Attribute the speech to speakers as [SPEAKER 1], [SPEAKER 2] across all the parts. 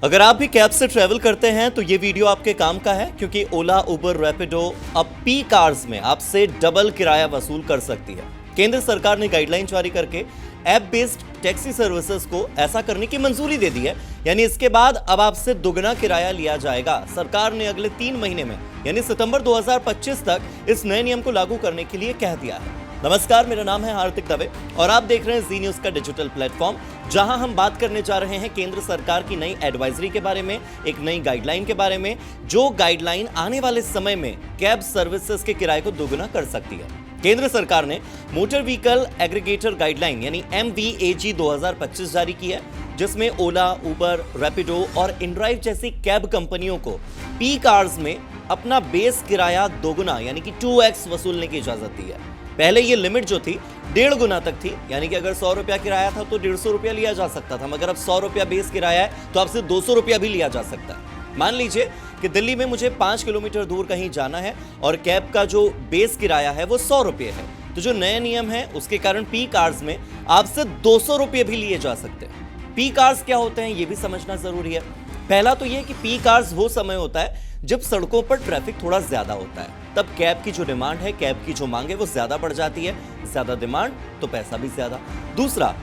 [SPEAKER 1] अगर आप भी कैब से ट्रैवल करते हैं तो ये वीडियो आपके काम का है, क्योंकि ओला, उबर, रैपिडो अब पी कार्स में आपसे डबल किराया वसूल कर सकती है। केंद्र सरकार ने गाइडलाइन जारी करके ऐप बेस्ड टैक्सी सर्विसेज को ऐसा करने की मंजूरी दे दी है। यानी इसके बाद अब आपसे दुगना किराया लिया जाएगा। सरकार ने अगले 3 महीने में यानी सितंबर 2025 तक इस नए नियम को लागू करने के लिए कह दिया है। नमस्कार, मेरा नाम है हार्दिक दवे और आप देख रहे हैं जी न्यूज का डिजिटल प्लेटफॉर्म, जहां हम बात करने जा रहे हैं केंद्र सरकार की नई एडवाइजरी के बारे में, एक नई गाइडलाइन के बारे में, जो गाइडलाइन आने वाले समय में कैब सर्विसेज के किराए को दोगुना कर सकती है। केंद्र सरकार ने मोटर व्हीकल एग्रीगेटर गाइडलाइन यानी MVAG 2025 जारी की है, जिसमें ओला, उबर, रैपिडो और इनड्राइव जैसी कैब कंपनियों को पी कार्स में अपना बेस किराया दोगुना यानी कि 2x वसूलने की इजाजत दी है। पहले ये लिमिट जो थी 1.5 गुना तक थी, यानी कि अगर 100 रुपया किराया था तो 150 रुपया लिया जा सकता था, मगर अब 100 रुपया बेस किराया है तो आपसे 200 रुपया भी लिया जा सकता है। मान लीजिए कि दिल्ली में मुझे 5 किलोमीटर दूर कहीं जाना है और कैब का जो बेस किराया है वो 100 रुपये है, तो जो नया नियम है उसके कारण पी कार्स में आपसे 200 रुपये भी लिए जा सकते हैं। पी कार्स क्या होते हैं ये भी समझना जरूरी है। पहला तो ये कि पी कार्स वो समय होता है जब सड़कों पर ट्रैफिक थोड़ा ज्यादा होता है, तब कैब की जो डिमांड है, कैब की जो मांग है वो ज्यादा बढ़ जाती है। ज्यादा डिमांड तो पैसा भी ज्यादा। दूसरा,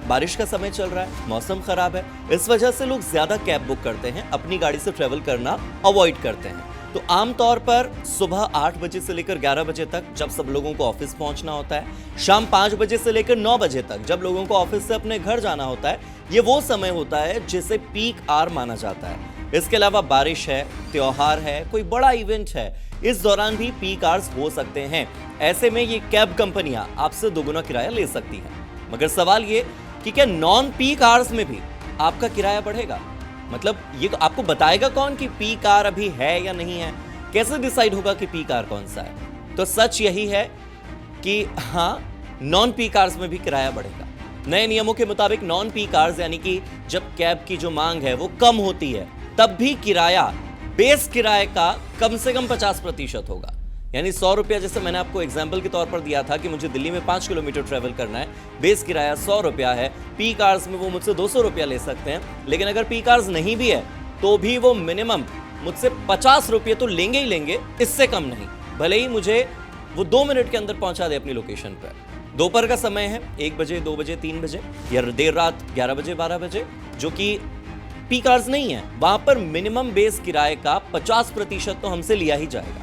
[SPEAKER 1] बारिश का समय चल रहा है, मौसम खराब है, इस वजह से लोग ज्यादा कैब बुक करते हैं, अपनी गाड़ी से ट्रेवल करना अवॉइड करते हैं। तो आमतौर पर सुबह 8 बजे से लेकर 11 बजे तक जब सब लोगों को ऑफिस पहुंचना होता है, शाम 5 बजे से लेकर 9 बजे तक जब लोगों को ऑफिस से अपने घर जाना होता है, ये वो समय होता है जिसे पीक आवर माना जाता है। इसके अलावा बारिश है, त्योहार है, कोई बड़ा इवेंट है, इस दौरान भी पीक आवर्स हो सकते हैं। ऐसे में ये कैब कंपनियां आपसे दोगुना किराया ले सकती हैं। मगर सवाल ये कि क्या नॉन पीक आवर्स में भी आपका किराया बढ़ेगा? मतलब ये तो आपको बताएगा कौन कि पीक आवर अभी है या नहीं है? कैसे डिसाइड होगा कि पीक आवर कौन सा है? तो सच यही है कि हाँ, नॉन पीक आवर्स में भी किराया बढ़ेगा। नए नियमों के मुताबिक नॉन पीक आवर्स यानी कि जब कैब की जो मांग है वो कम होती है, तब भी किराया बेस किराए का कम से कम 50% होगा। यानी 100 रुपया, जैसे मैंने आपको एग्जाम्पल के तौर पर दिया था कि मुझे दिल्ली में 5 किलोमीटर ट्रेवल करना है, बेस किराया 100 रुपया है, पीक आवर्स में वो मुझसे 200 रुपया ले सकते हैं। लेकिन अगर पीक आवर्स नहीं भी है तो भी वो मिनिमम मुझसे 50 रुपये तो लेंगे ही लेंगे, इससे कम नहीं, भले ही मुझे वो 2 मिनट के अंदर पहुंचा दे अपनी लोकेशन पर। दोपहर का समय है, 1 बजे, 2 बजे, 3 बजे या देर रात 11 बजे, 12 बजे, जो कि पीक आवर्स नहीं है, वहां पर मिनिमम बेस किराए का 50% तो हमसे लिया ही जाएगा।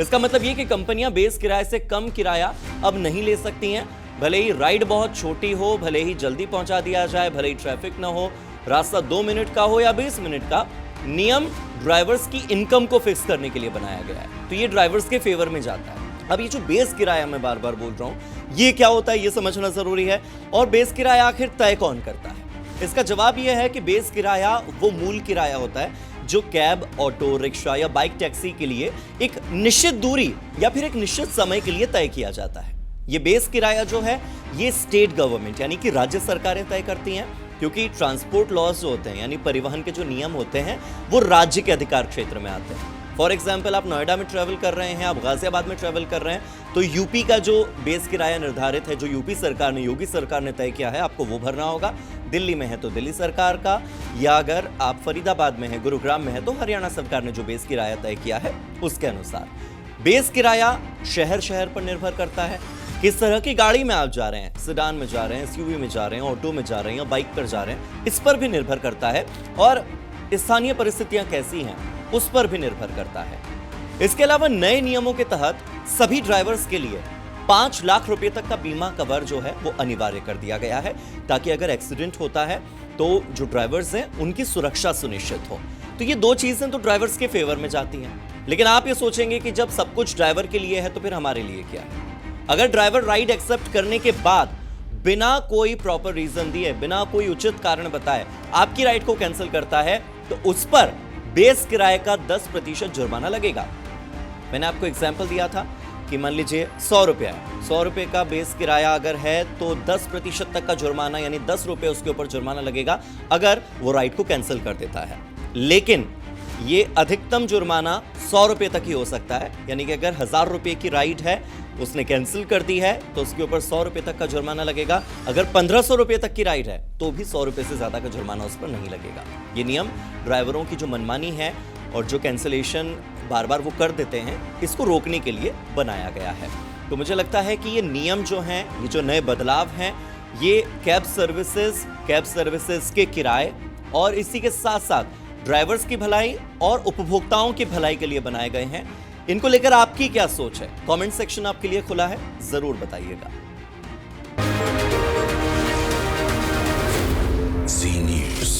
[SPEAKER 1] इसका मतलब ये कि कंपनियां बेस किराए से कम किराया अब नहीं ले सकती हैं, भले ही राइड बहुत छोटी हो, भले ही जल्दी पहुंचा दिया जाए, भले ही ट्रैफिक ना हो, रास्ता 2 मिनट का हो या 20 मिनट का। नियम ड्राइवर्स की इनकम को फिक्स करने के लिए बनाया गया है, तो ये ड्राइवर्स के फेवर में जाता है। अब ये जो बेस किराया मैं बार बार बोल रहा हूं, ये क्या होता है ये समझना जरूरी है। और बेस किराया आखिर तय कौन करता है? इसका जवाब यह है कि बेस किराया वो मूल किराया होता है जो कैब, ऑटो रिक्शा या बाइक टैक्सी के लिए एक निश्चित दूरी या फिर एक निश्चित समय के लिए तय किया जाता है। ये बेस किराया जो है ये स्टेट गवर्नमेंट यानी कि राज्य सरकारें तय करती हैं, क्योंकि ट्रांसपोर्ट लॉज जो होते हैं यानी परिवहन के जो नियम होते हैं वो राज्य के अधिकार क्षेत्र में आते हैं। फॉर एग्जाम्पल, आप नोएडा में ट्रैवल कर रहे हैं, आप गाजियाबाद में ट्रैवल कर रहे हैं, तो यूपी का जो बेस किराया निर्धारित है, जो यूपी सरकार ने, योगी सरकार ने तय किया है, आपको वो भरना होगा। दिल्ली में है तो दिल्ली सरकार का, या अगर आप फरीदाबाद में है, गुरुग्राम में है, तो हरियाणा सरकार ने जो बेस किराया तय किया है उसके अनुसार। बेस किराया शहर शहर पर निर्भर करता है, किस तरह की गाड़ी में आप जा रहे हैं, सेडान में जा रहे हैं, SUV में जा रहे हैं, ऑटो में जा रहे हैं या बाइक पर जा रहे हैं, इस पर भी निर्भर करता है। और स्थानीय परिस्थितियां कैसी हैं उस पर भी निर्भर करता है। इसके अलावा नए नियमों के तहत सभी ड्राइवर्स के लिए 5 लाख रुपए तक का बीमा कवर जो है वो अनिवार्य कर दिया गया है, ताकि अगर एक्सीडेंट होता है तो जो ड्राइवर्स हैं उनकी सुरक्षा सुनिश्चित हो। तो ये 2 चीजें तो ड्राइवर्स के फेवर में जाती हैं। लेकिन आप ये सोचेंगे कि जब सब कुछ ड्राइवर के लिए है तो फिर हमारे लिए क्या है? अगर ड्राइवर राइड एक्सेप्ट करने के बाद बिना कोई प्रॉपर रीजन दिए, बिना कोई उचित कारण बताए आपकी राइड को कैंसिल करता है, तो उस पर बेस किराए का 10% जुर्माना लगेगा। मैंने आपको एग्जाम्पल दिया था कि मान लीजिए 100 रुपया है, 100 रुपये का बेस किराया अगर है तो 10% तक का जुर्माना यानी 10 रुपये उसके ऊपर जुर्माना लगेगा अगर वो राइड को कैंसिल कर देता है। लेकिन ये अधिकतम जुर्माना 100 रुपये तक ही हो सकता है, यानी कि अगर 1000 रुपये की राइड है उसने कैंसिल कर दी है तो उसके ऊपर 100 रुपए तक का जुर्माना लगेगा। अगर 1500 रुपए तक की राइड है तो भी 100 रुपए से ज्यादा का जुर्माना उस पर नहीं लगेगा। ये नियम ड्राइवरों की जो मनमानी है और जो कैंसिलेशन बार बार वो कर देते हैं, इसको रोकने के लिए बनाया गया है। तो मुझे लगता है कि ये नियम जो हैं, ये जो नए बदलाव हैं, ये कैब सर्विसेज के किराए और इसी के साथ साथ ड्राइवर्स की भलाई और उपभोक्ताओं की भलाई के लिए बनाए गए हैं। इनको लेकर आपकी क्या सोच है? कमेंट सेक्शन आपके लिए खुला है, जरूर बताइएगा।
[SPEAKER 2] Zee News.